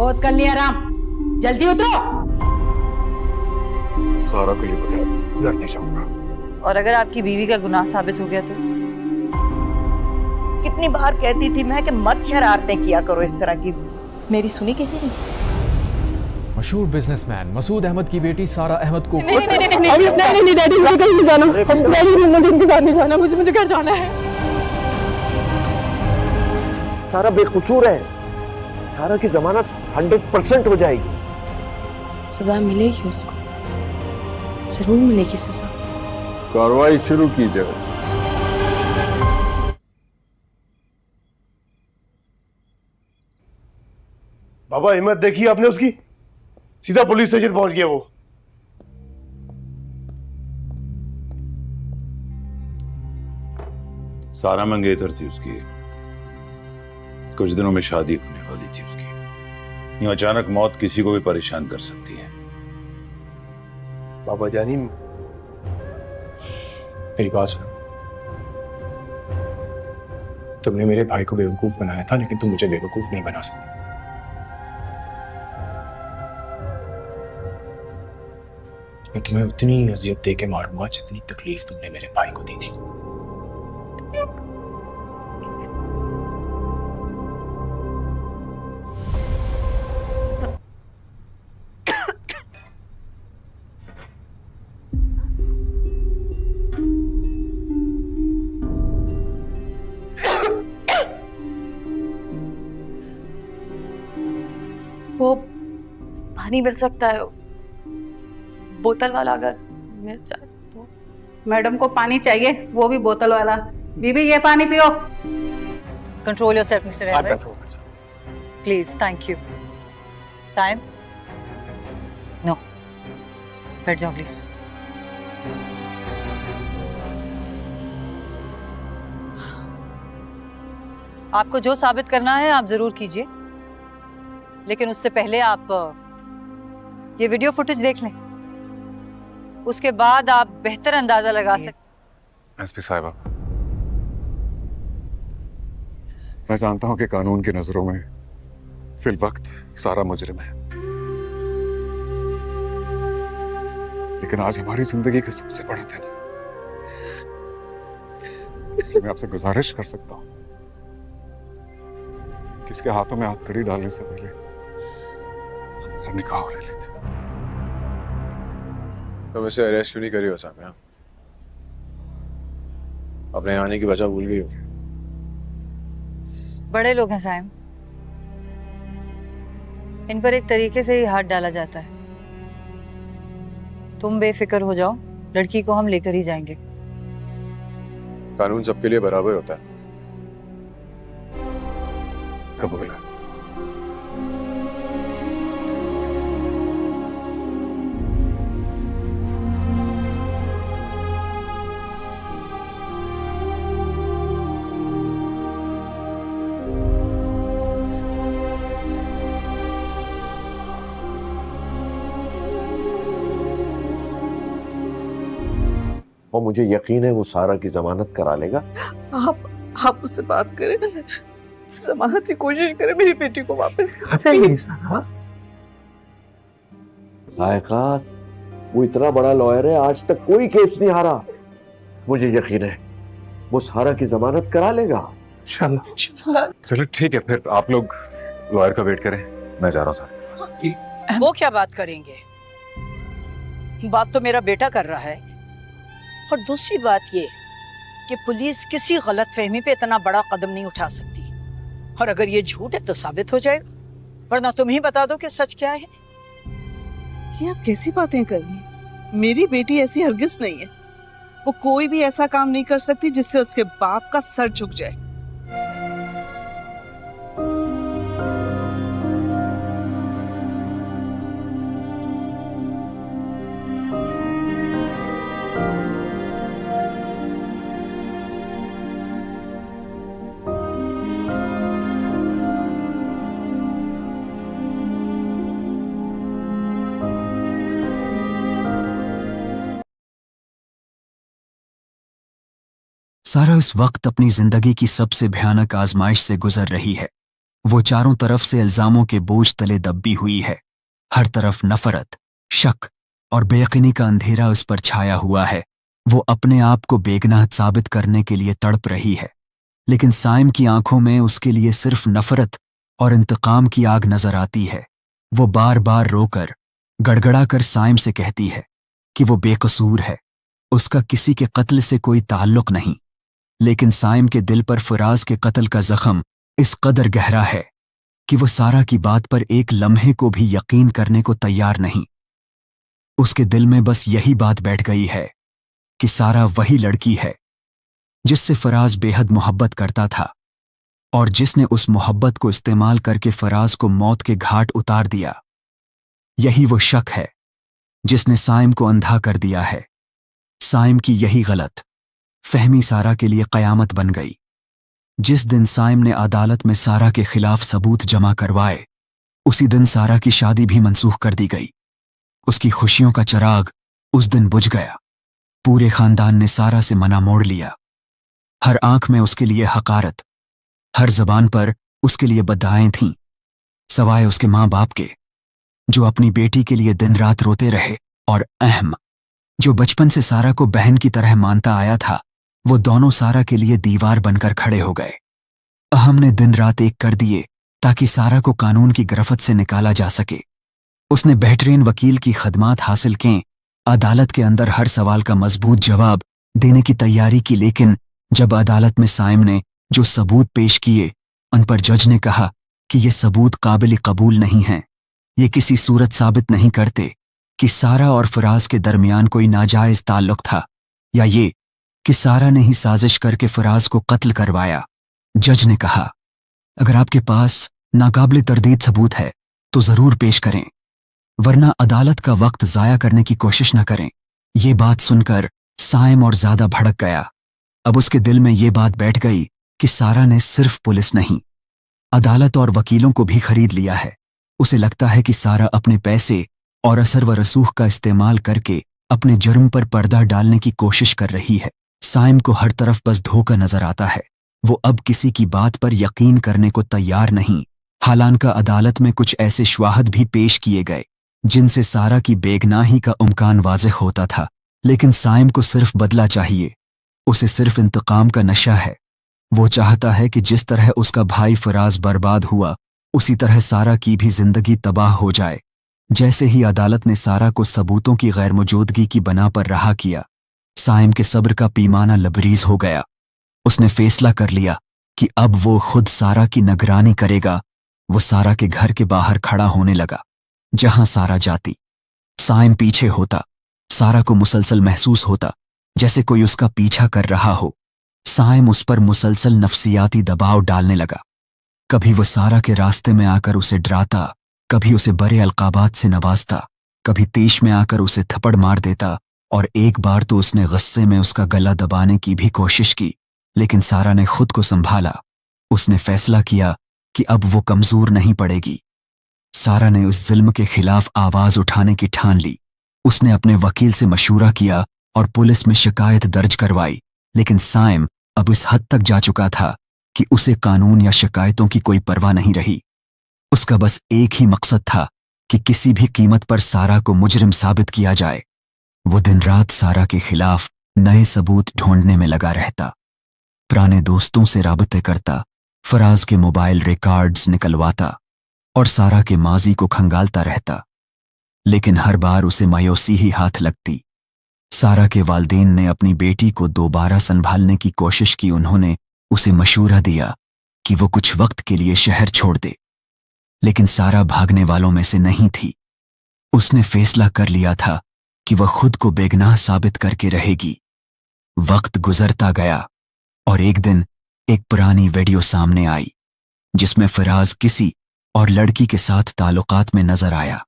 बहुत कर लिया आराम, जल्दी उतरो। सारा के लिए बगैर घर नहीं जाऊंगा। और अगर आपकी बीवी का गुनाह साबित हो गया तो? कितनी बार कहती थी मैं कि मत शरारतें किया करो इस तरह की, मेरी सुनी किसी ने? मशहूर बिजनेसमैन मसूद अहमद की बेटी सारा अहमद को नहीं डैडी, मैं कहीं नहीं जाना, डैडी मुझे उनके साथ नहीं जाना, मुझे घर जाना है। सारा बेकसूर है, सारा की जमानत 100% हो जाएगी। सजा मिलेगी उसको, जरूर मिलेगी सजा। कार्रवाई शुरू की जाए। बाबा हिम्मत देखी आपने उसकी, सीधा पुलिस स्टेशन पहुंच गया वो। सारा मंगेतर थी उसकी, कुछ दिनों में शादी होने वाली थी उसकी। यूं अचानक मौत किसी को भी परेशान कर सकती है। बाबा जानी मेरी बात सुनो, तुमने मेरे भाई को बेवकूफ बनाया था, लेकिन तुम मुझे बेवकूफ नहीं बना सकती। मैं तुम्हें उतनी अजियत दे के मारूंगा जितनी तकलीफ तुमने मेरे भाई को दी थी। वो पानी मिल सकता है, बोतल वाला अगर मिल जाए तो। मैडम को पानी चाहिए, वो भी बोतल वाला। बीबी ये पानी पियो। Control yourself Mister Everett, please, thank you. साइम, नो, बैठ जाओ प्लीज। आपको जो साबित करना है आप जरूर कीजिए, लेकिन उससे पहले आप ये वीडियो फुटेज देख लें, उसके बाद आप बेहतर अंदाजा लगा सकते। एसपी साहिबा, मैं जानता हूं कि कानून की नजरों में फिल वक्त सारा मुजरिम है, लेकिन आज हमारी जिंदगी का सबसे बड़ा दिन है, इसलिए मैं आपसे गुजारिश कर सकता हूं कि इसके हाथों में हाथ कड़ी डालने से पहले निकाह ले लेते। तुम इसे अरेस्ट क्यों नहीं करी हो साहब? अपने आने की वजह भूल गई हो? बड़े लोग हैं साइम, इन पर एक तरीके से ही हाथ डाला जाता है। तुम बेफिक्र हो जाओ, लड़की को हम लेकर ही जाएंगे। कानून सबके लिए बराबर होता है। कबूल है। और मुझे यकीन है वो सारा की जमानत करा लेगा। आप उससे बात करें, जमानत की कोशिश करें, मेरी बेटी को वापस सायका, वो इतना बड़ा लॉयर है, आज तक कोई केस नहीं हारा। मुझे यकीन है वो सारा की जमानत करा लेगा इंशाल्लाह। चलो ठीक है, फिर आप लोग लॉयर का वेट करें, मैं जा रहा हूँ सारे के पास। वो क्या बात करेंगे? बात तो मेरा बेटा कर रहा है। और दूसरी बात ये कि पुलिस किसी गलतफहमी पे इतना बड़ा कदम नहीं उठा सकती, और अगर ये झूठ है तो साबित हो जाएगा, वरना तुम ही बता दो कि सच क्या है। ये आप कैसी बातें कर रही हैं? मेरी बेटी ऐसी हरगिज नहीं है, वो कोई भी ऐसा काम नहीं कर सकती जिससे उसके बाप का सर झुक जाए। सारा इस वक्त अपनी जिंदगी की सबसे भयानक आजमाइश से गुजर रही है। वो चारों तरफ से इल्जामों के बोझ तले दबी हुई है। हर तरफ नफरत, शक और बेयकीनी का अंधेरा उस पर छाया हुआ है। वो अपने आप को बेगुनाह साबित करने के लिए तड़प रही है, लेकिन साइम की आंखों में उसके लिए सिर्फ नफरत और इंतकाम की आग नजर आती है। वो बार बार रोकर, गड़गड़ा कर साइम से कहती है कि वो बेकसूर है, उसका किसी के कत्ल से कोई ताल्लुक नहीं। लेकिन साइम के दिल पर फराज के कत्ल का जख्म इस कदर गहरा है कि वो सारा की बात पर एक लम्हे को भी यकीन करने को तैयार नहीं। उसके दिल में बस यही बात बैठ गई है कि सारा वही लड़की है जिससे फराज बेहद मोहब्बत करता था और जिसने उस मोहब्बत को इस्तेमाल करके फराज को मौत के घाट उतार दिया। यही वो शक है जिसने साइम को अंधा कर दिया है। साइम की यही गलत फहमी सारा के लिए कयामत बन गई। जिस दिन साइम ने अदालत में सारा के खिलाफ सबूत जमा करवाए, उसी दिन सारा की शादी भी मनसूख कर दी गई। उसकी खुशियों का चिराग उस दिन बुझ गया। पूरे खानदान ने सारा से मना मोड़ लिया। हर आंख में उसके लिए हकारत, हर जबान पर उसके लिए बद्दुआएं थीं, सवाए उसके माँ बाप के, जो अपनी बेटी के लिए दिन रात रोते रहे, और अहम, जो बचपन से सारा को बहन की तरह मानता आया था। वो दोनों सारा के लिए दीवार बनकर खड़े हो गए। अहम ने दिन रात एक कर दिए ताकि सारा को कानून की गिरफ्त से निकाला जा सके। उसने बेहतरीन वकील की खदमात हासिल की, अदालत के अंदर हर सवाल का मजबूत जवाब देने की तैयारी की। लेकिन जब अदालत में साइम ने जो सबूत पेश किए, उन पर जज ने कहा कि ये सबूत काबिल कबूल नहीं हैं। ये किसी सूरत साबित नहीं करते कि सारा और फराज के दरमियान कोई नाजायज ताल्लुक था, या ये कि सारा ने ही साजिश करके फराज को कत्ल करवाया। जज ने कहा, अगर आपके पास नाकाबिल तरदीद सबूत है तो जरूर पेश करें, वरना अदालत का वक्त जाया करने की कोशिश न करें। ये बात सुनकर साइम और ज्यादा भड़क गया। अब उसके दिल में ये बात बैठ गई कि सारा ने सिर्फ पुलिस नहीं, अदालत और वकीलों को भी खरीद लिया है। उसे लगता है कि सारा अपने पैसे और असर व रसूख का इस्तेमाल करके अपने जुर्म पर पर्दा डालने की कोशिश कर रही है। साइम को हर तरफ बस धोखा नजर आता है। वो अब किसी की बात पर यकीन करने को तैयार नहीं। हालांकि अदालत में कुछ ऐसे शवाहद भी पेश किए गए जिनसे सारा की बेगनाही का इम्कान वाज़ेह होता था, लेकिन साइम को सिर्फ बदला चाहिए। उसे सिर्फ इंतकाम का नशा है। वो चाहता है कि जिस तरह उसका भाई फराज बर्बाद हुआ, उसी तरह सारा की भी जिंदगी तबाह हो जाए। जैसे ही अदालत ने सारा को सबूतों की गैर मौजूदगी की बना पर रहा किया, साइम के सब्र का पैमाना लबरीज हो गया। उसने फैसला कर लिया कि अब वो खुद सारा की निगरानी करेगा। वो सारा के घर के बाहर खड़ा होने लगा। जहां सारा जाती, साइम पीछे होता। सारा को मुसलसल महसूस होता जैसे कोई उसका पीछा कर रहा हो। साइम उस पर मुसलसल नफ्सियाती दबाव डालने लगा। कभी वो सारा के रास्ते में आकर उसे डराता, कभी उसे बड़े अलकाबात से नवाजता, कभी तेश में आकर उसे थप्पड़ मार देता, और एक बार तो उसने गुस्से में उसका गला दबाने की भी कोशिश की। लेकिन सारा ने खुद को संभाला। उसने फैसला किया कि अब वो कमजोर नहीं पड़ेगी। सारा ने उस जुल्म के खिलाफ आवाज उठाने की ठान ली। उसने अपने वकील से मशूरा किया और पुलिस में शिकायत दर्ज करवाई। लेकिन साइम अब इस हद तक जा चुका था कि उसे कानून या शिकायतों की कोई परवाह नहीं रही। उसका बस एक ही मकसद था कि किसी भी कीमत पर सारा को मुजरिम साबित किया जाए। वो दिन रात सारा के खिलाफ नए सबूत ढूंढने में लगा रहता, पुराने दोस्तों से राबते करता, फराज के मोबाइल रिकॉर्ड्स निकलवाता और सारा के माजी को खंगालता रहता। लेकिन हर बार उसे मायूसी ही हाथ लगती। सारा के वालिदैन ने अपनी बेटी को दोबारा संभालने की कोशिश की। उन्होंने उसे मशूरा दिया कि वो कुछ वक्त के लिए शहर छोड़ दे, लेकिन सारा भागने वालों में से नहीं थी। उसने फैसला कर लिया था कि वह खुद को बेगुनाह साबित करके रहेगी। वक्त गुजरता गया और एक दिन एक पुरानी वीडियो सामने आई जिसमें फराज किसी और लड़की के साथ ताल्लुकात में नजर आया।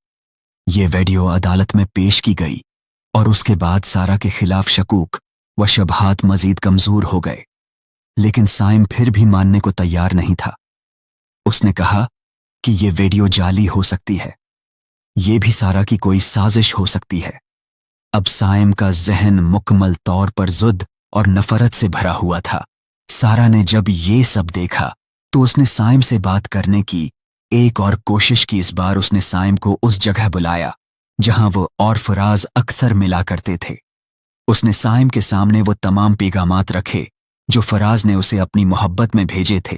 ये वीडियो अदालत में पेश की गई और उसके बाद सारा के खिलाफ शकूक व शबहात मजीद कमजोर हो गए। लेकिन साइम फिर भी मानने को तैयार नहीं था। उसने कहा कि ये वीडियो जाली हो सकती है, ये भी सारा की कोई साजिश हो सकती है। अब साइम का जहन मुकम्मल तौर पर जुद और नफरत से भरा हुआ था। सारा ने जब ये सब देखा तो उसने साइम से बात करने की एक और कोशिश की। इस बार उसने साइम को उस जगह बुलाया जहां वो और फराज अक्सर मिला करते थे। उसने साइम के सामने वो तमाम पैगामात रखे जो फराज ने उसे अपनी मोहब्बत में भेजे थे,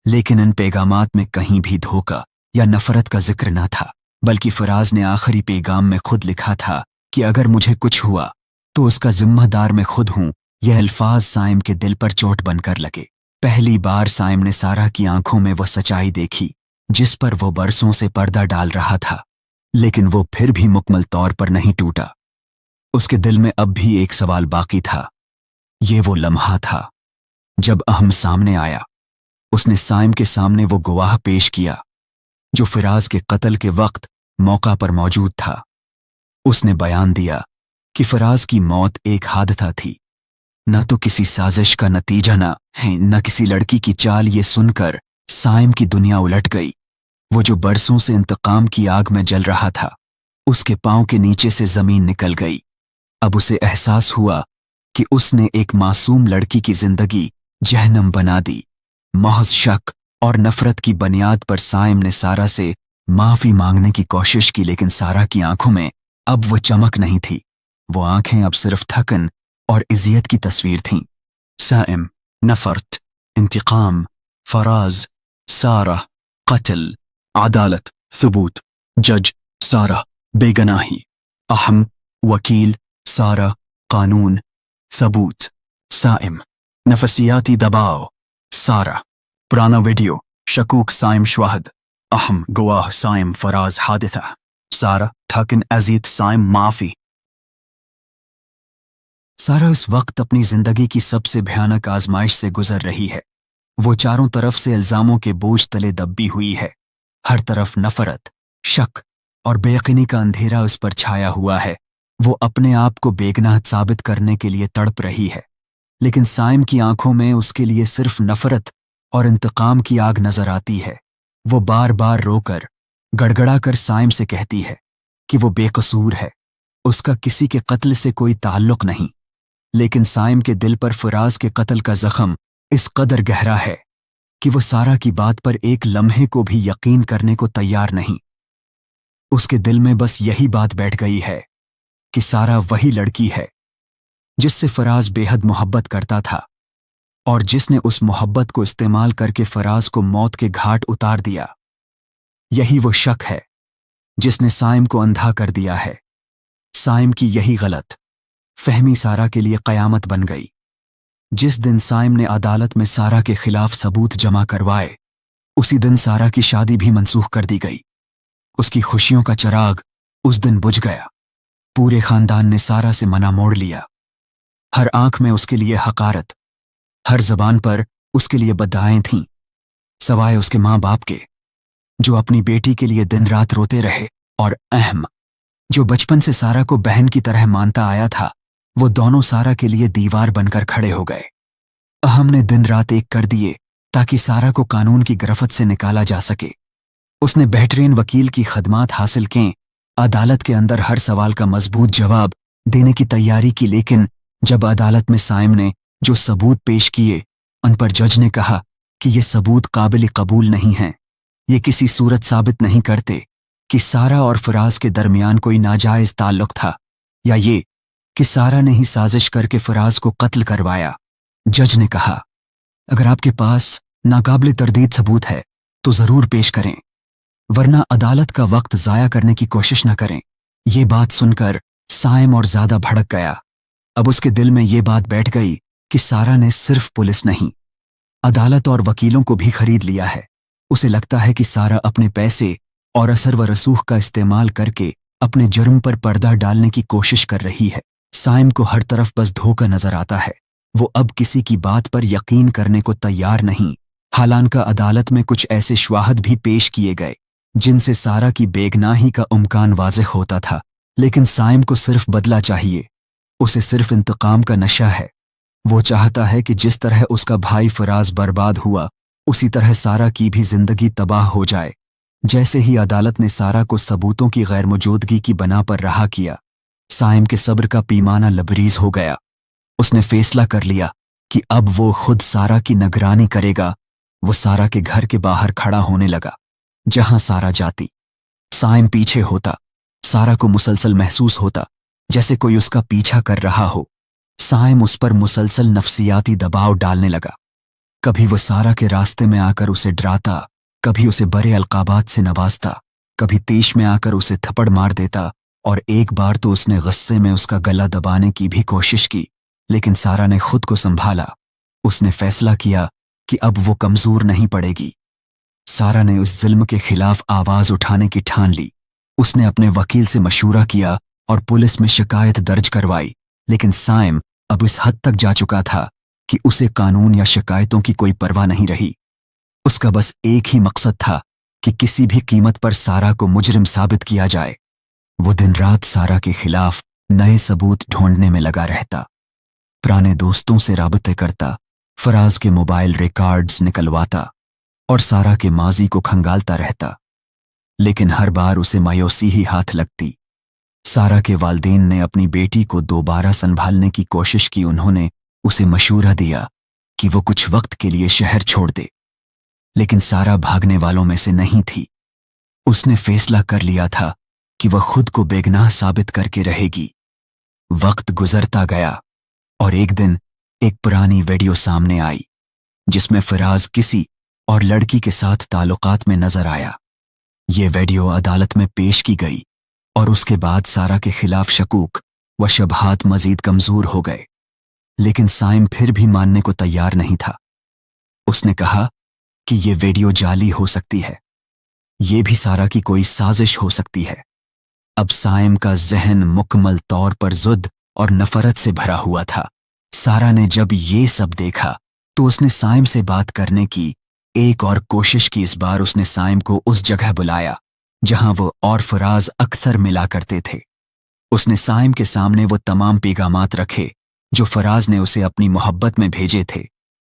लेकिन इन पैगामात में कहीं भी धोखा या नफरत का जिक्र न था, बल्कि फराज ने आखिरी पैगाम में खुद लिखा था कि अगर मुझे कुछ हुआ तो उसका जिम्मेदार मैं खुद हूं। यह अल्फाज साइम के दिल पर चोट बनकर लगे। पहली बार साइम ने सारा की आंखों में वह सच्चाई देखी जिस पर वो बरसों से पर्दा डाल रहा था, लेकिन वो फिर भी मुकम्मल तौर पर नहीं टूटा। उसके दिल में अब भी एक सवाल बाकी था। ये वो लम्हा था जब अहम सामने आया। उसने साइम के सामने वो गवाह पेश किया जो फिराज के कत्ल के वक्त मौका पर मौजूद था। उसने बयान दिया कि फराज की मौत एक हादसा थी, न तो किसी साजिश का नतीजा न किसी लड़की की चाल। ये सुनकर साइम की दुनिया उलट गई। वो जो बरसों से इंतकाम की आग में जल रहा था, उसके पांव के नीचे से जमीन निकल गई। अब उसे एहसास हुआ कि उसने एक मासूम लड़की की जिंदगी जहन्नम बना दी। महज शक और नफरत की बुनियाद पर साइम ने सारा से माफी मांगने की कोशिश की, लेकिन सारा की आंखों में अब वो चमक नहीं थी। वो आंखें अब सिर्फ थकन और इज़्ज़त की तस्वीर थीं। साइम, नफरत, इंतकाम, फराज, सारा, कत्ल, अदालत, सबूत, जज, सारा, बेगनाही, अहम, वकील, सारा, कानून, सबूत, साइम, नफसियाती दबाव, सारा, पुराना वीडियो, शकूक साइम शवाहद, अहम गवाह साइम फराज हादिसा, सारा, थकन अजीत साइम माफी। सारा उस वक्त अपनी जिंदगी की सबसे भयानक आजमाइश से गुजर रही है। वो चारों तरफ से इल्जामों के बोझ तले दबी हुई है। हर तरफ नफरत, शक और बेयकीनी का अंधेरा उस पर छाया हुआ है। वो अपने आप को बेगुनाह साबित करने के लिए तड़प रही है, लेकिन साइम की आंखों में उसके लिए सिर्फ नफरत और इंतकाम की आग नजर आती है। वो बार बार रोकर, गड़गड़ा कर साइम से कहती है कि वो बेकसूर है, उसका किसी के कत्ल से कोई ताल्लुक नहीं। लेकिन साइम के दिल पर फराज के कत्ल का जख्म इस कदर गहरा है कि वो सारा की बात पर एक लम्हे को भी यकीन करने को तैयार नहीं। उसके दिल में बस यही बात बैठ गई है कि सारा वही लड़की है जिससे फराज बेहद मोहब्बत करता था और जिसने उस मोहब्बत को इस्तेमाल करके फराज को मौत के घाट उतार दिया। यही वो शक है जिसने साइम को अंधा कर दिया है। साइम की यही गलत फहमी सारा के लिए कयामत बन गई। जिस दिन साइम ने अदालत में सारा के खिलाफ सबूत जमा करवाए, उसी दिन सारा की शादी भी मनसूख कर दी गई। उसकी खुशियों का चिराग उस दिन बुझ गया। पूरे खानदान ने सारा से मना मोड़ लिया। हर आंख में उसके लिए हकारत, हर जबान पर उसके लिए बद्दुआएं थीं, सवाए उसके माँ बाप के जो अपनी बेटी के लिए दिन रात रोते रहे, और अहम जो बचपन से सारा को बहन की तरह मानता आया था। वो दोनों सारा के लिए दीवार बनकर खड़े हो गए। अहम ने दिन रात एक कर दिए ताकि सारा को कानून की गिरफ्त से निकाला जा सके। उसने बेहतरीन वकील की खदमात हासिल की, अदालत के अंदर हर सवाल का मजबूत जवाब देने की तैयारी की। लेकिन जब अदालत में साइम ने जो सबूत पेश किए, उन पर जज ने कहा कि ये सबूत काबिल कबूल नहीं हैं। ये किसी सूरत साबित नहीं करते कि सारा और फराज के दरमियान कोई नाजायज ताल्लुक था, या ये कि सारा ने ही साजिश करके फराज को कत्ल करवाया। जज ने कहा, अगर आपके पास नाकाबिल तरदीद सबूत है तो जरूर पेश करें, वरना अदालत का वक्त जाया करने की कोशिश न करें। ये बात सुनकर साइम और ज्यादा भड़क गया। अब उसके दिल में ये बात बैठ गई कि सारा ने सिर्फ पुलिस नहीं, अदालत और वकीलों को भी खरीद लिया है। उसे लगता है कि सारा अपने पैसे और असर व रसूख का इस्तेमाल करके अपने जुर्म पर पर्दा डालने की कोशिश कर रही है। साइम को हर तरफ बस धोखा नजर आता है। वो अब किसी की बात पर यकीन करने को तैयार नहीं। हालांकि अदालत में कुछ ऐसे शवाहद भी पेश किए गए जिनसे सारा की बेगनाही का इम्कान वाज़ेह होता था, लेकिन साइम को सिर्फ बदला चाहिए। उसे सिर्फ इंतकाम का नशा है। वो चाहता है कि जिस तरह उसका भाई फराज बर्बाद हुआ, उसी तरह सारा की भी जिंदगी तबाह हो जाए। जैसे ही अदालत ने सारा को सबूतों की गैर मौजूदगी की बना पर रहा किया, साइम के सब्र का पैमाना लबरीज हो गया। उसने फैसला कर लिया कि अब वो खुद सारा की निगरानी करेगा। वो सारा के घर के बाहर खड़ा होने लगा। जहां सारा जाती साइम पीछे होता। सारा को मुसलसल महसूस होता जैसे कोई उसका पीछा कर रहा हो। साइम उस पर मुसलसल नफ्सियाती दबाव डालने लगा। कभी वो सारा के रास्ते में आकर उसे डराता, कभी उसे बड़े अलकाबात से नवाजता, कभी तेश में आकर उसे थप्पड़ मार देता, और एक बार तो उसने गुस्से में उसका गला दबाने की भी कोशिश की। लेकिन सारा ने खुद को संभाला। उसने फैसला किया कि अब वो कमजोर नहीं पड़ेगी। सारा ने उस जुल्म के खिलाफ आवाज उठाने की ठान ली। उसने अपने वकील से मशूरा किया और पुलिस में शिकायत दर्ज करवाई। लेकिन साइम अब इस हद तक जा चुका था कि उसे कानून या शिकायतों की कोई परवाह नहीं रही। उसका बस एक ही मकसद था कि किसी भी कीमत पर सारा को मुजरिम साबित किया जाए। वो दिन रात सारा के खिलाफ नए सबूत ढूंढने में लगा रहता। पुराने दोस्तों से राबते करता, फराज के मोबाइल रिकॉर्ड्स निकलवाता और सारा के माजी को खंगालता रहता। लेकिन हर बार उसे मायूसी ही हाथ लगती। सारा के वालिदैन ने अपनी बेटी को दोबारा संभालने की कोशिश की। उन्होंने उसे मशूरा दिया कि वो कुछ वक्त के लिए शहर छोड़ दे। लेकिन सारा भागने वालों में से नहीं थी। उसने फैसला कर लिया था कि वह खुद को बेगनाह साबित करके रहेगी। वक्त गुजरता गया और एक दिन एक पुरानी वीडियो सामने आई जिसमें फराज किसी और लड़की के साथ ताल्लुकात में नजर आया। ये वीडियो अदालत में पेश की गई और उसके बाद सारा के खिलाफ शकूक व शबहात मजीद कमजोर हो गए। लेकिन साइम फिर भी मानने को तैयार नहीं था। उसने कहा कि ये वीडियो जाली हो सकती है, ये भी सारा की कोई साजिश हो सकती है। अब साइम का जहन मुकम्मल तौर पर ज़ुद और नफरत से भरा हुआ था। सारा ने जब ये सब देखा तो उसने साइम से बात करने की एक और कोशिश की। इस बार उसने साइम को उस जगह बुलाया जहां वो और फराज अक्सर मिला करते थे। उसने साइम के सामने वो तमाम पैगामात रखे जो फराज ने उसे अपनी मोहब्बत में भेजे थे।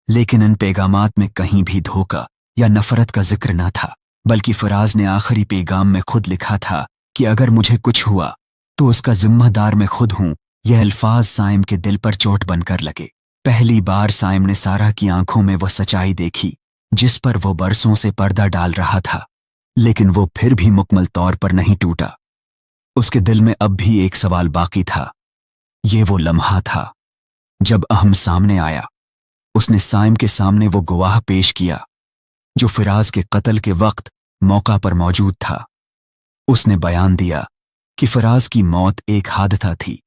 लेकिन इन पैगामात में कहीं भी धोखा या नफरत का जिक्र न था, बल्कि फराज ने आखिरी पैगाम में खुद लिखा था कि अगर मुझे कुछ हुआ तो उसका जिम्मेदार मैं खुद हूं। यह अल्फाज साइम के दिल पर चोट बनकर लगे। पहली बार साइम ने सारा की आंखों में वह सच्चाई देखी जिस पर वो बरसों से पर्दा डाल रहा था। लेकिन वो फिर भी मुकम्मल तौर पर नहीं टूटा। उसके दिल में अब भी एक सवाल बाकी था। ये वो लम्हा था जब अहम सामने आया। उसने साइम के सामने वो गवाह पेश किया जो फराज के कत्ल के वक्त मौका पर मौजूद था। उसने बयान दिया कि फराज की मौत एक हादसा थी,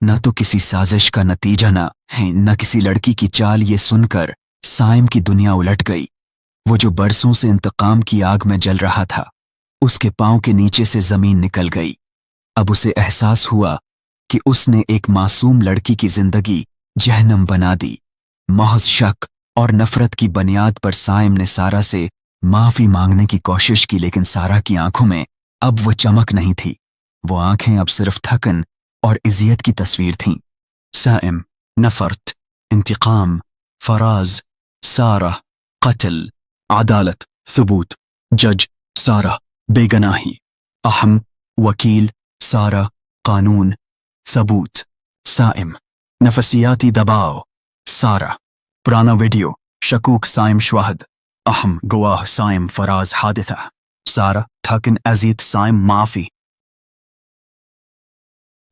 न तो किसी साजिश का नतीजा न किसी लड़की की चाल। ये सुनकर साइम की दुनिया उलट गई। वो जो बरसों से इंतकाम की आग में जल रहा था, उसके पांव के नीचे से जमीन निकल गई। अब उसे एहसास हुआ कि उसने एक मासूम लड़की की जिंदगी जहन्नम बना दी। महज शक और नफरत की बुनियाद पर साइम ने सारा से माफी मांगने की कोशिश की। लेकिन सारा की आंखों में अब वो चमक नहीं थी। वो आंखें अब सिर्फ थकन और इज़्ज़त की तस्वीर थीं। साइम, नफरत, इंतकाम, फराज, सारा, कत्ल, अदालत, सबूत, जज, सारा, बेगनाही, अहम, वकील, सारा, कानून, सबूत, साइम, नफसियाती दबाव, सारा, पुराना वीडियो, शकूक साइम शवाहद, अहम गवाह साइम फराज हादिसा, सारा थकन अजीत साइम माफी।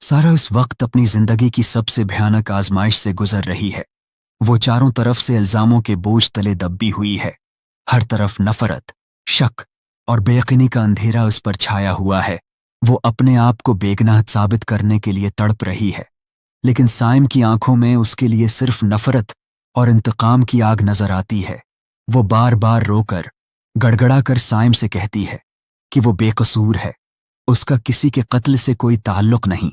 सारा इस वक्त अपनी जिंदगी की सबसे भयानक आजमाइश से गुजर रही है। वो चारों तरफ से इल्जामों के बोझ तले दबी हुई है। हर तरफ नफरत, शक और बेयकीनी का अंधेरा उस पर छाया हुआ है। वो अपने आप को बेगनाह साबित करने के लिए तड़प रही है। लेकिन साइम की आंखों में उसके लिए सिर्फ नफरत और इंतकाम की आग नजर आती है। वो बार बार रोकर, गड़गड़ा कर साइम से कहती है कि वो बेकसूर है, उसका किसी के कत्ल से कोई ताल्लुक नहीं।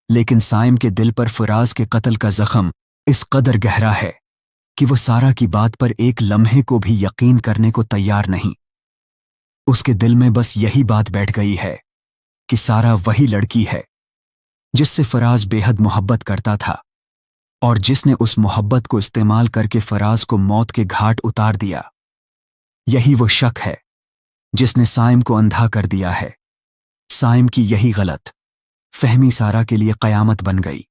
लेकिन साइम के दिल पर फराज के कत्ल का जख्म इस कदर गहरा है कि वो सारा की बात पर एक लम्हे को भी यकीन करने को तैयार नहीं। उसके दिल में बस यही बात बैठ गई है कि सारा वही लड़की है जिससे फराज बेहद मोहब्बत करता था और जिसने उस मोहब्बत को इस्तेमाल करके फराज को मौत के घाट उतार दिया। यही वो शक है जिसने साइम को अंधा कर दिया है। साइम की यही गलत फहमी सारा के लिए कयामत बन गई।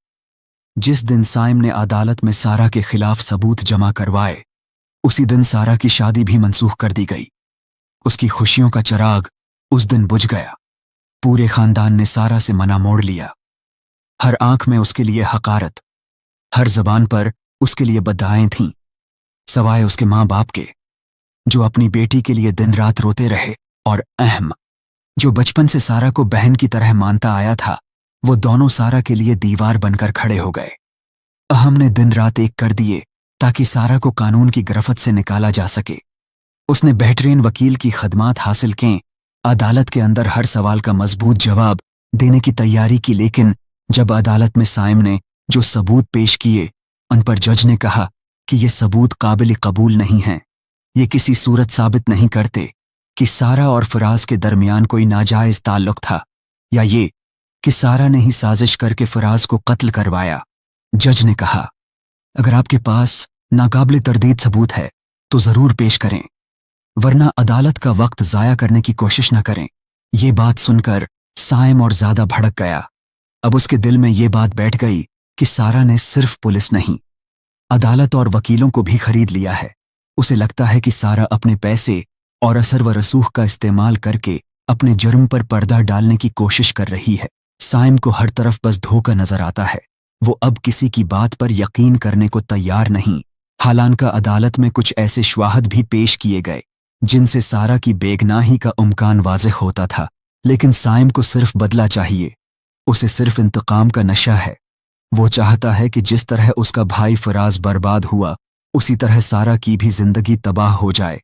जिस दिन साइम ने अदालत में सारा के खिलाफ सबूत जमा करवाए, उसी दिन सारा की शादी भी मनसूख कर दी गई। उसकी खुशियों का चिराग उस दिन बुझ गया। पूरे खानदान ने सारा से मना मोड़ लिया। हर आंख में उसके लिए हकारत, हर जबान पर उसके लिए बद्दुआएं थीं, सवाए उसके माँ बाप के, जो अपनी बेटी के लिए दिन रात रोते रहे, और अहम, जो बचपन से सारा को बहन की तरह मानता आया था, वो दोनों सारा के लिए दीवार बनकर खड़े हो गए। अहम ने दिन रात एक कर दिए ताकि सारा को कानून की गिरफ्त से निकाला जा सके। उसने बेहतरीन वकील की खदमात हासिल की, अदालत के अंदर हर सवाल का मजबूत जवाब देने की तैयारी की, लेकिन जब अदालत में साइम ने जो सबूत पेश किए, उन पर जज ने कहा कि ये सबूत काबिल कबूल नहीं हैं। ये किसी सूरत साबित नहीं करते कि सारा और फराज के दरमियान कोई नाजायज ताल्लुक था, या ये कि सारा ने ही साजिश करके फराज को कत्ल करवाया। जज ने कहा, अगर आपके पास नाकाबिल तरदीद सबूत है तो जरूर पेश करें, वरना अदालत का वक्त जाया करने की कोशिश न करें। ये बात सुनकर साइम और ज्यादा भड़क गया। अब उसके दिल में ये बात बैठ गई कि सारा ने सिर्फ पुलिस नहीं, अदालत और वकीलों को भी खरीद लिया है। उसे लगता है कि सारा अपने पैसे और असर व रसूख का इस्तेमाल करके अपने जुर्म पर पर्दा डालने की कोशिश कर रही है। साइम को हर तरफ बस धोखा नजर आता है। वो अब किसी की बात पर यकीन करने को तैयार नहीं। हालांकि अदालत में कुछ ऐसे शवाहद भी पेश किए गए जिनसे सारा की बेगनाही का इम्कान वाज़ेह होता था, लेकिन साइम को सिर्फ बदला चाहिए। उसे सिर्फ इंतकाम का नशा है। वो चाहता है कि जिस तरह उसका भाई फराज बर्बाद हुआ, उसी तरह सारा की भी जिंदगी तबाह हो जाए।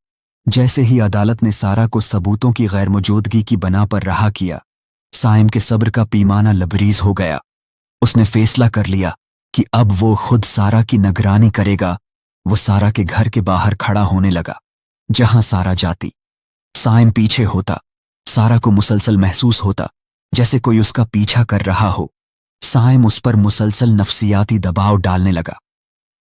जैसे ही अदालत ने सारा को सबूतों की गैर मौजूदगी की बना पर रहा किया, साइम के सब्र का पैमाना लबरीज हो गया। उसने फैसला कर लिया कि अब वो खुद सारा की निगरानी करेगा। वो सारा के घर के बाहर खड़ा होने लगा। जहां सारा जाती, साइम पीछे होता। सारा को मुसलसल महसूस होता जैसे कोई उसका पीछा कर रहा हो। साइम उस पर मुसलसल नफ्सियाती दबाव डालने लगा।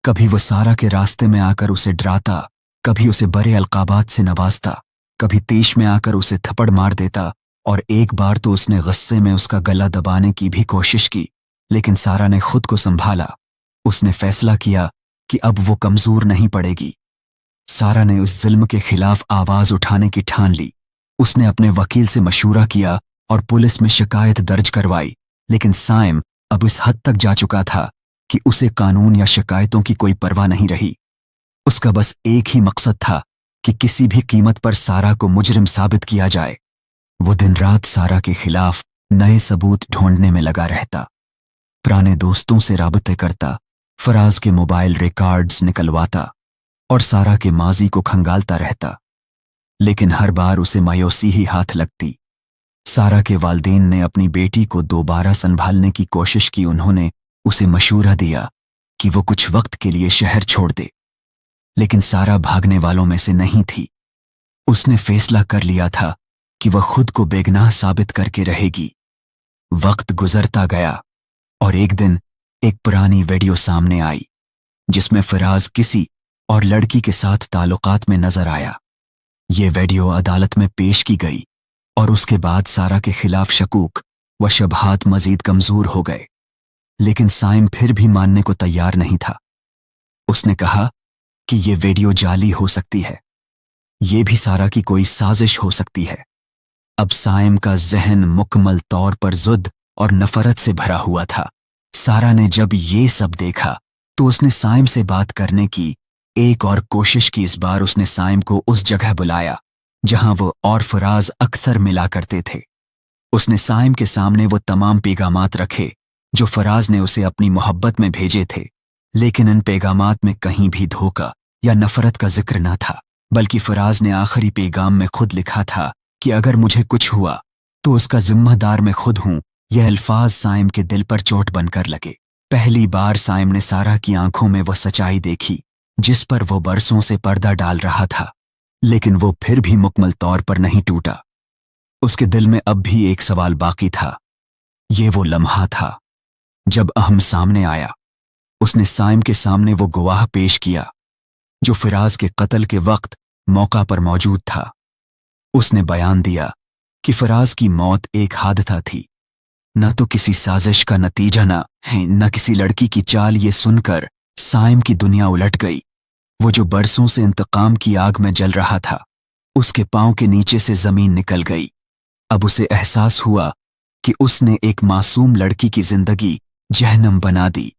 कभी वो सारा के रास्ते में आकर उसे डराता, कभी उसे बड़े अलकाबात से नवाजता, कभी तेश में आकर उसे थप्पड़ मार देता, और एक बार तो उसने गुस्से में उसका गला दबाने की भी कोशिश की, लेकिन सारा ने खुद को संभाला। उसने फैसला किया कि अब वो कमजोर नहीं पड़ेगी। सारा ने उस जुल्म के खिलाफ आवाज उठाने की ठान ली। उसने अपने वकील से मशूरा किया और पुलिस में शिकायत दर्ज करवाई, लेकिन साइम अब इस हद तक जा चुका था कि उसे कानून या शिकायतों की कोई परवाह नहीं रही। उसका बस एक ही मकसद था कि किसी भी कीमत पर सारा को मुजरिम साबित किया जाए। वो दिन रात सारा के खिलाफ नए सबूत ढूंढने में लगा रहता, पुराने दोस्तों से राबते करता, फराज के मोबाइल रिकॉर्ड्स निकलवाता और सारा के माजी को खंगालता रहता। लेकिन हर बार उसे मायूसी ही हाथ लगती। सारा के वालिदैन ने अपनी बेटी को दोबारा संभालने की कोशिश की। उन्होंने उसे मशूरा दिया कि वो कुछ वक्त के लिए शहर छोड़ दे, लेकिन सारा भागने वालों में से नहीं थी। उसने फैसला कर लिया था कि वह खुद को बेगनाह साबित करके रहेगी। वक्त गुजरता गया और एक दिन एक पुरानी वीडियो सामने आई जिसमें फराज किसी और लड़की के साथ ताल्लुकात में नजर आया। ये वीडियो अदालत में पेश की गई और उसके बाद सारा के खिलाफ शकूक व शबहात मजीद कमजोर हो गए, लेकिन साइम फिर भी मानने को तैयार नहीं था। उसने कहा कि ये वीडियो जाली हो सकती है, ये भी सारा की कोई साजिश हो सकती है। अब साइम का जहन मुकम्मल तौर पर ज़ुद और नफरत से भरा हुआ था। सारा ने जब ये सब देखा तो उसने साइम से बात करने की एक और कोशिश की। इस बार उसने साइम को उस जगह बुलाया जहां वो और फराज अक्सर मिला करते थे। उसने साइम के सामने वो तमाम पैगामात रखे जो फराज ने उसे अपनी मोहब्बत में भेजे थे, लेकिन इन पैगामात में कहीं भी धोखा या नफरत का जिक्र न था, बल्कि फराज ने आखिरी पैगाम में खुद लिखा था कि अगर मुझे कुछ हुआ तो उसका जिम्मेदार मैं खुद हूं। यह अल्फाज साइम के दिल पर चोट बनकर लगे। पहली बार साइम ने सारा की आंखों में वह सच्चाई देखी जिस पर वो बरसों से पर्दा डाल रहा था, लेकिन वो फिर भी मुकम्मल तौर पर नहीं टूटा। उसके दिल में अब भी एक सवाल बाकी था। ये वो लम्हा था जब अहम सामने आया। उसने साइम के सामने वो गवाह पेश किया जो फराज के कत्ल के वक्त मौका पर मौजूद था। उसने बयान दिया कि फराज की मौत एक हादसा थी, न तो किसी साजिश का नतीजा, न किसी लड़की की चाल। ये सुनकर साइम की दुनिया उलट गई। वो जो बरसों से इंतकाम की आग में जल रहा था, उसके पांव के नीचे से जमीन निकल गई। अब उसे एहसास हुआ कि उसने एक मासूम लड़की की जिंदगी जहन्नम बना दी।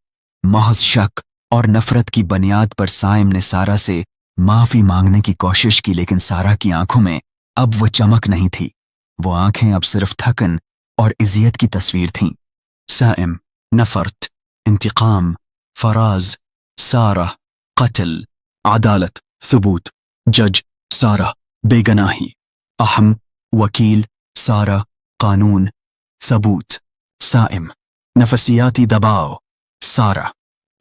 महज शक और नफरत की बुनियाद पर साइम ने सारा से माफी मांगने की कोशिश की, लेकिन सारा की आंखों में अब वो चमक नहीं थी। वो आंखें अब सिर्फ थकन और इज़्ज़त की तस्वीर थीं। साइम, नफरत, इंतकाम, फराज, सारा, कत्ल, अदालत, सबूत, जज, सारा, बेगनाही, अहम, वकील, सारा, कानून, सबूत, साइम, नफसियाती दबाव, सारा,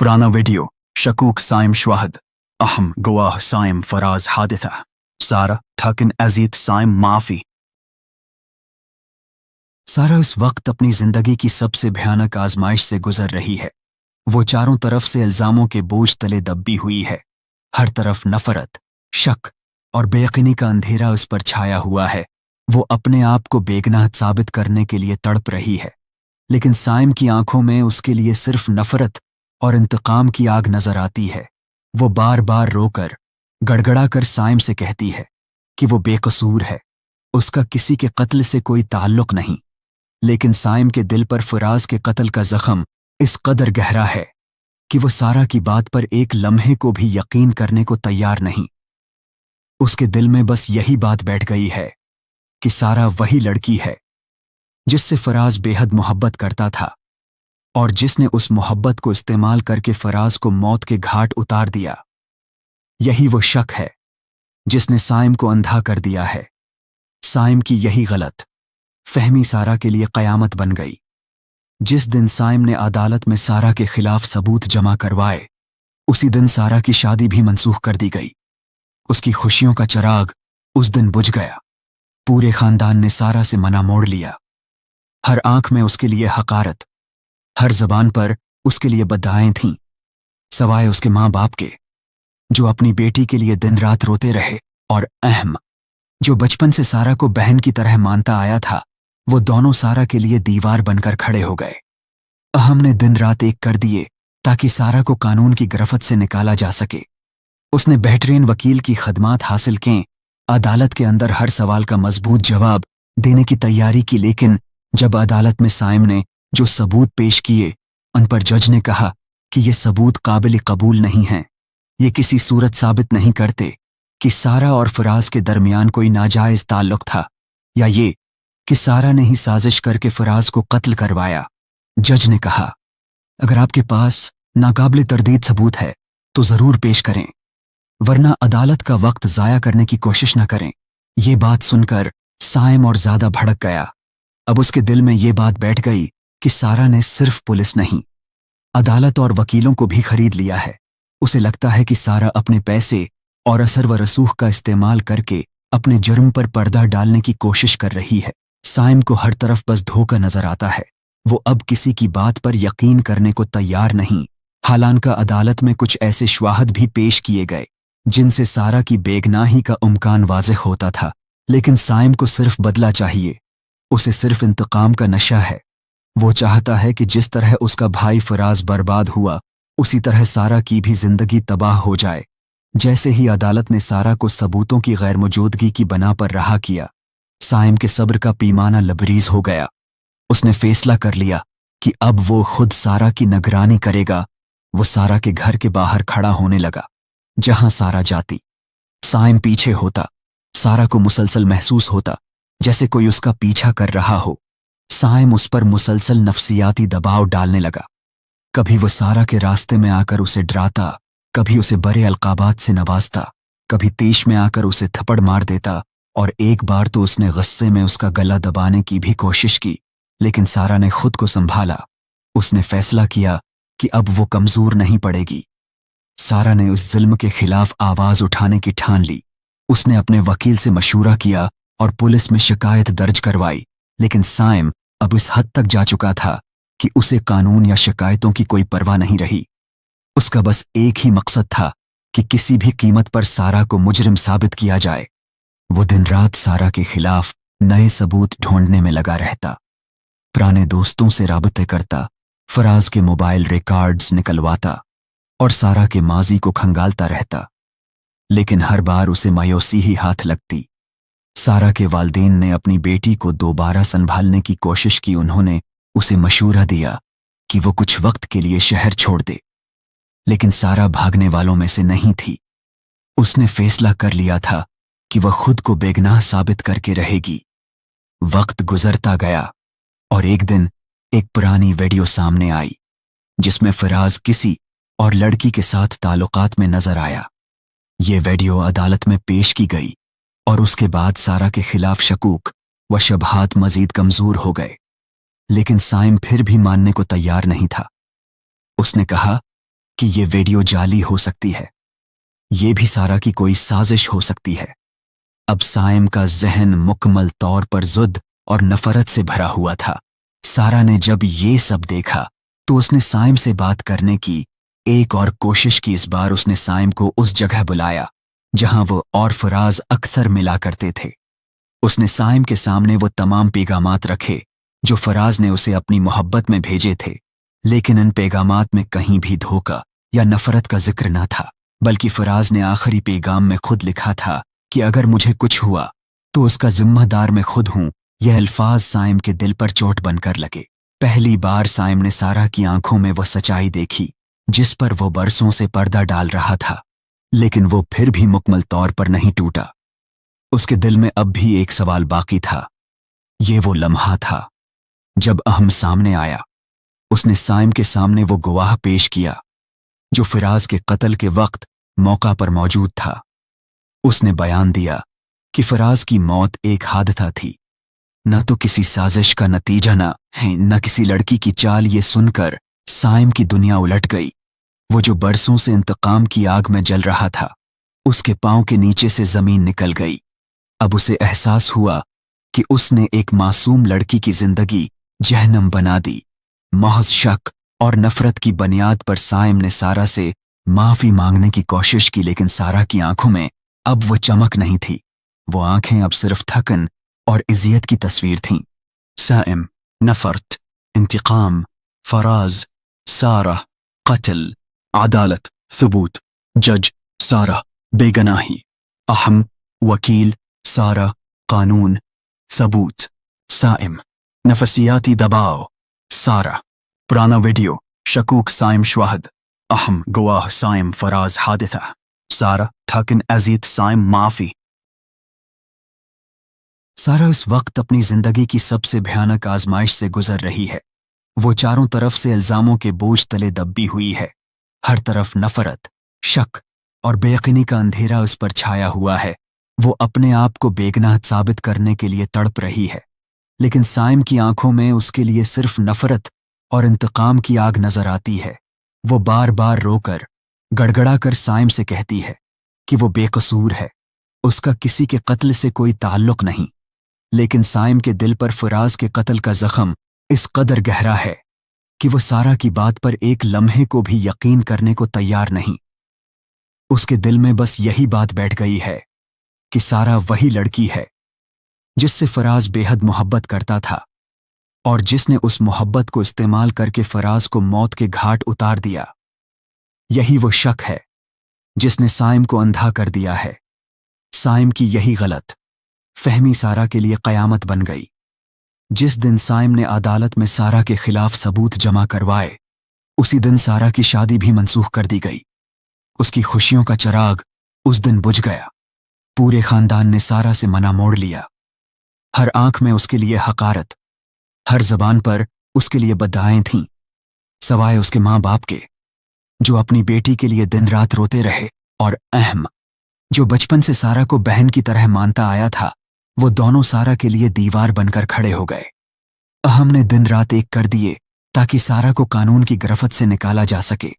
पुराना वीडियो, शकूक साइम शवाहद, अहम गवाह साइम फराज हादिसा, सारा थकन अजीत साइम माफी। सारा उस वक्त अपनी जिंदगी की सबसे भयानक आजमाइश से गुजर रही है। वो चारों तरफ से इल्जामों के बोझ तले दबी हुई है। हर तरफ नफरत, शक और बेयकीनी का अंधेरा उस पर छाया हुआ है। वो अपने आप को बेगुनाह साबित करने के लिए तड़प रही है, लेकिन साइम की आंखों में उसके लिए सिर्फ नफरत और इंतकाम की आग नजर आती है। वो बार बार रोकर, गड़गड़ा कर साइम से कहती है कि वो बेकसूर है, उसका किसी के कत्ल से कोई ताल्लुक नहीं। लेकिन साइम के दिल पर फराज के कत्ल का जख्म इस कदर गहरा है कि वो सारा की बात पर एक लम्हे को भी यकीन करने को तैयार नहीं। उसके दिल में बस यही बात बैठ गई है कि सारा वही लड़की है जिससे फराज बेहद मोहब्बत करता था और जिसने उस मोहब्बत को इस्तेमाल करके फराज को मौत के घाट उतार दिया। यही वो शक है जिसने साइम को अंधा कर दिया है। साइम की यही गलत फहमी सारा के लिए कयामत बन गई। जिस दिन साइम ने अदालत में सारा के खिलाफ सबूत जमा करवाए, उसी दिन सारा की शादी भी मनसूख कर दी गई। उसकी खुशियों का चिराग उस दिन बुझ गया। पूरे खानदान ने सारा से मना मोड़ लिया। हर आंख में उसके लिए हकारत, हर जबान पर उसके लिए बद्दुआएं थीं, सवाए उसके माँ बाप के, जो अपनी बेटी के लिए दिन रात रोते रहे, और अहम, जो बचपन से सारा को बहन की तरह मानता आया था। वो दोनों सारा के लिए दीवार बनकर खड़े हो गए। अहम ने दिन रात एक कर दिए ताकि सारा को कानून की गिरफ्त से निकाला जा सके। उसने बेहतरीन वकील की खदमात हासिल की, अदालत के अंदर हर सवाल का मजबूत जवाब देने की तैयारी की। लेकिन जब अदालत में साइम ने जो सबूत पेश किए, उन पर जज ने कहा कि ये सबूत काबिल कबूल नहीं हैं। ये किसी सूरत साबित नहीं करते कि सारा और फराज के दरमियान कोई नाजायज ताल्लुक था, या ये कि सारा ने ही साजिश करके फराज को कत्ल करवाया। जज ने कहा, अगर आपके पास नाकाबिल तरदीद सबूत है तो जरूर पेश करें, वरना अदालत का वक्त जाया करने की कोशिश न करें। ये बात सुनकर साइम और ज्यादा भड़क गया। अब उसके दिल में ये बात बैठ गई कि सारा ने सिर्फ पुलिस नहीं, अदालत और वकीलों को भी खरीद लिया है। उसे लगता है कि सारा अपने पैसे और असर व रसूख का इस्तेमाल करके अपने जुर्म पर पर्दा डालने की कोशिश कर रही है। साइम को हर तरफ बस धोखा नजर आता है। वो अब किसी की बात पर यकीन करने को तैयार नहीं। हालांकि अदालत में कुछ ऐसे शवाहद भी पेश किए गए जिनसे सारा की बेगनाही का इम्कान वाज़ेह होता था, लेकिन साइम को सिर्फ बदला चाहिए। उसे सिर्फ इंतकाम का नशा है। वो चाहता है कि जिस तरह उसका भाई फराज बर्बाद हुआ, उसी तरह सारा की भी जिंदगी तबाह हो जाए। जैसे ही अदालत ने सारा को सबूतों की गैर मौजूदगी की बना पर रहा किया, साइम के सब्र का पैमाना लबरीज हो गया। उसने फैसला कर लिया कि अब वो खुद सारा की निगरानी करेगा। वो सारा के घर के बाहर खड़ा होने लगा। जहां सारा जाती, साइम पीछे होता। सारा को मुसलसल महसूस होता जैसे कोई उसका पीछा कर रहा हो। साइम उस पर मुसलसल नफसियाती दबाव डालने लगा। कभी वो सारा के रास्ते में आकर उसे डराता, कभी उसे बड़े अलकाबात से नवाजता, कभी तेश में आकर उसे थप्पड़ मार देता, और एक बार तो उसने गुस्से में उसका गला दबाने की भी कोशिश की। लेकिन सारा ने खुद को संभाला। उसने फैसला किया कि अब वो कमजोर नहीं पड़ेगी। सारा ने उस जुल्म के खिलाफ आवाज उठाने की ठान ली। उसने अपने वकील से मशूरा किया और पुलिस में शिकायत दर्ज करवाई। लेकिन साइम अब इस हद तक जा चुका था कि उसे कानून या शिकायतों की कोई परवाह नहीं रही। उसका बस एक ही मकसद था कि किसी भी कीमत पर सारा को मुजरिम साबित किया जाए। वो दिन रात सारा के खिलाफ नए सबूत ढूंढने में लगा रहता। पुराने दोस्तों से राबते करता, फराज के मोबाइल रिकॉर्ड्स निकलवाता और सारा के माजी को खंगालता रहता। लेकिन हर बार उसे मायूसी ही हाथ लगती। सारा के वालिदैन ने अपनी बेटी को दोबारा संभालने की कोशिश की। उन्होंने उसे मशूरा दिया कि वो कुछ वक्त के लिए शहर छोड़ दे, लेकिन सारा भागने वालों में से नहीं थी। उसने फैसला कर लिया था कि वह खुद को बेगुनाह साबित करके रहेगी। वक्त गुजरता गया और एक दिन एक पुरानी वीडियो सामने आई जिसमें फराज किसी और लड़की के साथ ताल्लुकात में नजर आया। ये वीडियो अदालत में पेश की गई और उसके बाद सारा के खिलाफ शकूक व शबहात मजीद कमजोर हो गए, लेकिन साइम फिर भी मानने को तैयार नहीं था। उसने कहा कि ये वीडियो जाली हो सकती है, ये भी सारा की कोई साजिश हो सकती है। अब साइम का जहन मुकम्मल तौर पर ज़ुद और नफरत से भरा हुआ था। सारा ने जब ये सब देखा तो उसने साइम से बात करने की एक और कोशिश की। इस बार उसने साइम को उस जगह बुलाया जहां वो और फराज अक्सर मिला करते थे। उसने साइम के सामने वो तमाम पैगामात रखे जो फराज ने उसे अपनी मोहब्बत में भेजे थे, लेकिन इन पैगामात में कहीं भी धोखा या नफरत का जिक्र न था, बल्कि फराज ने आखिरी पैगाम में खुद लिखा था कि अगर मुझे कुछ हुआ तो उसका जिम्मेदार मैं खुद हूं। यह अल्फाज साइम के दिल पर चोट बनकर लगे। पहली बार साइम ने सारा की आंखों में वह सच्चाई देखी जिस पर वो बरसों से पर्दा डाल रहा था, लेकिन वो फिर भी मुकम्मल तौर पर नहीं टूटा। उसके दिल में अब भी एक सवाल बाकी था। ये वो लम्हा था जब अहम सामने आया। उसने साइम के सामने वो गवाह पेश किया जो फिराज के कत्ल के वक्त मौका पर मौजूद था। उसने बयान दिया कि फराज की मौत एक हादसा थी, न तो किसी साजिश का नतीजा न किसी लड़की की चाल। ये सुनकर साइम की दुनिया उलट गई। वो जो बरसों से इंतकाम की आग में जल रहा था, उसके पांव के नीचे से जमीन निकल गई। अब उसे एहसास हुआ कि उसने एक मासूम लड़की की जिंदगी जहन्नम बना दी। महज शक और नफरत की बुनियाद पर साइम ने सारा से माफी मांगने की कोशिश की, लेकिन सारा की आंखों में अब वो चमक नहीं थी। वो आंखें अब सिर्फ थकन और इज़्ज़त की तस्वीर थीं। साइम, नफरत, इंतकाम, फराज, सारा, कत्ल, अदालत, सबूत, जज, सारा, बेगनाही, अहम, वकील, सारा, कानून, सबूत, साइम, नफसियाती दबाव, सारा, पुराना वीडियो, शकूक साइम शवाहद, अहम गवाह साइम फराज हादिसा, सारा, थकन अजीत साइम माफी। सारा इस वक्त अपनी जिंदगी की सबसे भयानक आजमाइश से गुजर रही है। वो चारों तरफ से इल्जामों के बोझ तले दबी हुई है। हर तरफ नफरत, शक और बेयकीनी का अंधेरा उस पर छाया हुआ है। वो अपने आप को बेगुनाह साबित करने के लिए तड़प रही है, लेकिन साइम की आंखों में उसके लिए सिर्फ नफरत और इंतकाम की आग नजर आती है। वो बार बार रोकर, गड़गड़ा कर साइम से कहती है कि वो बेकसूर है, उसका किसी के कत्ल से कोई ताल्लुक नहीं। लेकिन साइम के दिल पर फराज के कत्ल का जख्म इस कदर गहरा है कि वो सारा की बात पर एक लम्हे को भी यकीन करने को तैयार नहीं। उसके दिल में बस यही बात बैठ गई है कि सारा वही लड़की है जिससे फराज बेहद मोहब्बत करता था और जिसने उस मोहब्बत को इस्तेमाल करके फराज को मौत के घाट उतार दिया। यही वो शक है जिसने साइम को अंधा कर दिया है। साइम की यही गलत फहमी सारा के लिए कयामत बन गई। जिस दिन साइम ने अदालत में सारा के खिलाफ सबूत जमा करवाए, उसी दिन सारा की शादी भी मनसूख कर दी गई। उसकी खुशियों का चिराग उस दिन बुझ गया। पूरे खानदान ने सारा से मना मोड़ लिया। हर आंख में उसके लिए हकारत, हर जबान पर उसके लिए बद्दुआएं थीं, सवाए उसके माँ बाप के जो अपनी बेटी के लिए दिन रात रोते रहे, और अहम जो बचपन से सारा को बहन की तरह मानता आया था। वो दोनों सारा के लिए दीवार बनकर खड़े हो गए। अहम ने दिन रात एक कर दिए ताकि सारा को कानून की गिरफ्त से निकाला जा सके।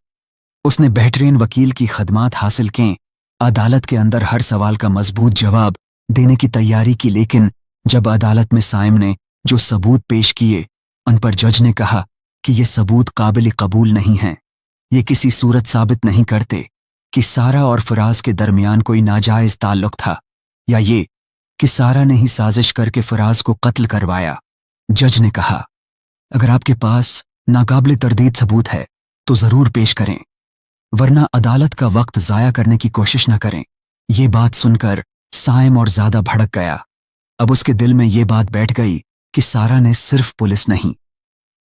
उसने बेहतरीन वकील की खदमात हासिल की, अदालत के अंदर हर सवाल का मजबूत जवाब देने की तैयारी की। लेकिन जब अदालत में साइम ने जो सबूत पेश किए, उन पर जज ने कहा कि ये सबूत काबिल कबूल नहीं हैं। ये किसी सूरत साबित नहीं करते कि सारा और फराज के दरमियान कोई नाजायज ताल्लुक था, या ये कि सारा ने ही साजिश करके फराज को कत्ल करवाया। जज ने कहा, अगर आपके पास नाकाबिल तरदीद सबूत है तो जरूर पेश करें, वरना अदालत का वक्त जाया करने की कोशिश न करें। ये बात सुनकर साइम और ज्यादा भड़क गया। अब उसके दिल में ये बात बैठ गई कि सारा ने सिर्फ पुलिस नहीं,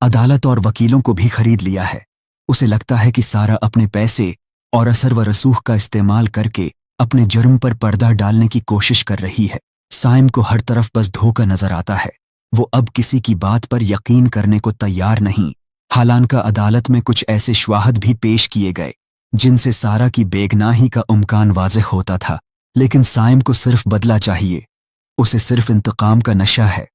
अदालत और वकीलों को भी खरीद लिया है। उसे लगता है कि सारा अपने पैसे और असर व रसूख का इस्तेमाल करके अपने जुर्म पर पर्दा डालने की कोशिश कर रही है। साइम को हर तरफ बस धोखा नजर आता है। वो अब किसी की बात पर यकीन करने को तैयार नहीं। हालांकि अदालत में कुछ ऐसे शवाहद भी पेश किए गए जिनसे सारा की बेगनाही का इम्कान वाज़ेह होता था, लेकिन साइम को सिर्फ बदला चाहिए। उसे सिर्फ इंतकाम का नशा है।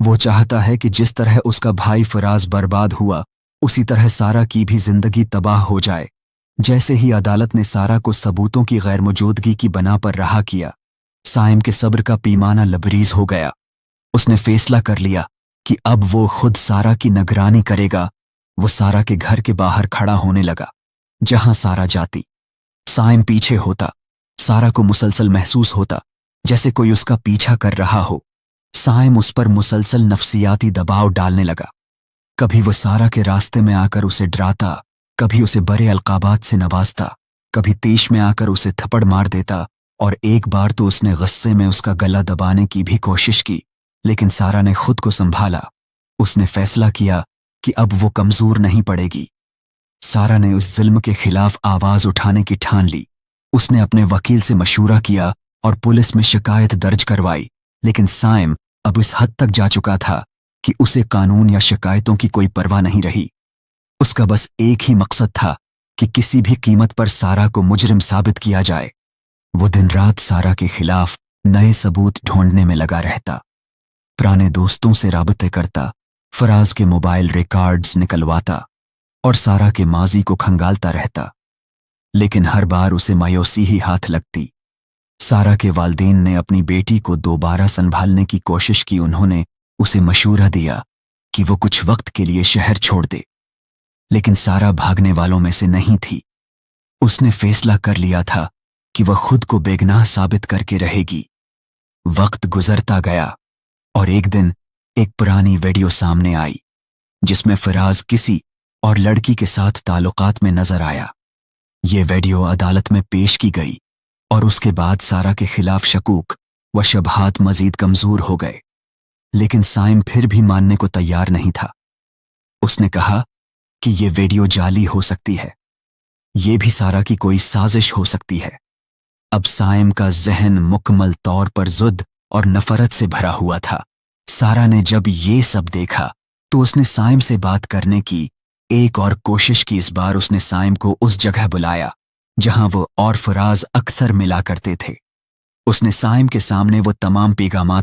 वो चाहता है कि जिस तरह उसका भाई फराज बर्बाद हुआ, उसी तरह सारा की भी जिंदगी तबाह हो जाए। जैसे ही अदालत ने सारा को सबूतों की गैर मौजूदगी की बना पर रहा किया, साइम के सब्र का पैमाना लबरीज हो गया। उसने फैसला कर लिया कि अब वो खुद सारा की निगरानी करेगा। वो सारा के घर के बाहर खड़ा होने लगा। जहां सारा जाती, साइम पीछे होता। सारा को मुसलसल महसूस होता जैसे कोई उसका पीछा कर रहा हो। साइम उस पर मुसलसल नफ्सियाती दबाव डालने लगा। कभी वो सारा के रास्ते में आकर उसे डराता, कभी उसे बड़े अलकाबात से नवाजता, कभी तेश में आकर उसे थप्पड़ मार देता, और एक बार तो उसने गुस्से में उसका गला दबाने की भी कोशिश की। लेकिन सारा ने खुद को संभाला। उसने फैसला किया कि अब वो कमजोर नहीं पड़ेगी। सारा ने उस जुल्म के खिलाफ आवाज उठाने की ठान ली। उसने अपने वकील से मशूरा किया और पुलिस में शिकायत दर्ज करवाई। लेकिन साइम अब इस हद तक जा चुका था कि उसे कानून या शिकायतों की कोई परवाह नहीं रही। उसका बस एक ही मकसद था कि किसी भी कीमत पर सारा को मुजरिम साबित किया जाए। वो दिन रात सारा के खिलाफ नए सबूत ढूंढने में लगा रहता। पुराने दोस्तों से राबते करता, फराज के मोबाइल रिकॉर्ड्स निकलवाता और सारा के माजी को खंगालता रहता। लेकिन हर बार उसे मायूसी ही हाथ लगती। सारा के वालिदैन ने अपनी बेटी को दोबारा संभालने की कोशिश की। उन्होंने उसे मशूरा दिया कि वो कुछ वक्त के लिए शहर छोड़ दे, लेकिन सारा भागने वालों में से नहीं थी। उसने फैसला कर लिया था कि वह खुद को बेगनाह साबित करके रहेगी। वक्त गुजरता गया और एक दिन एक पुरानी वीडियो सामने आई जिसमें फराज किसी और लड़की के साथ ताल्लुकात में नजर आया। ये वीडियो अदालत में पेश की गई और उसके बाद सारा के खिलाफ शकूक व शबहात मजीद कमजोर हो गए। लेकिन साइम फिर भी मानने को तैयार नहीं था। उसने कहा कि ये वीडियो जाली हो सकती है, ये भी सारा की कोई साजिश हो सकती है। अब साइम का जहन मुकम्मल तौर पर ज़ुद और नफरत से भरा हुआ था। सारा ने जब ये सब देखा तो उसने साइम से बात करने की एक और कोशिश की। इस बार उसने साइम को उस जगह बुलाया जहां वो और फराज अक्सर मिला करते थे। उसने साइम के सामने वो तमाम पैगामात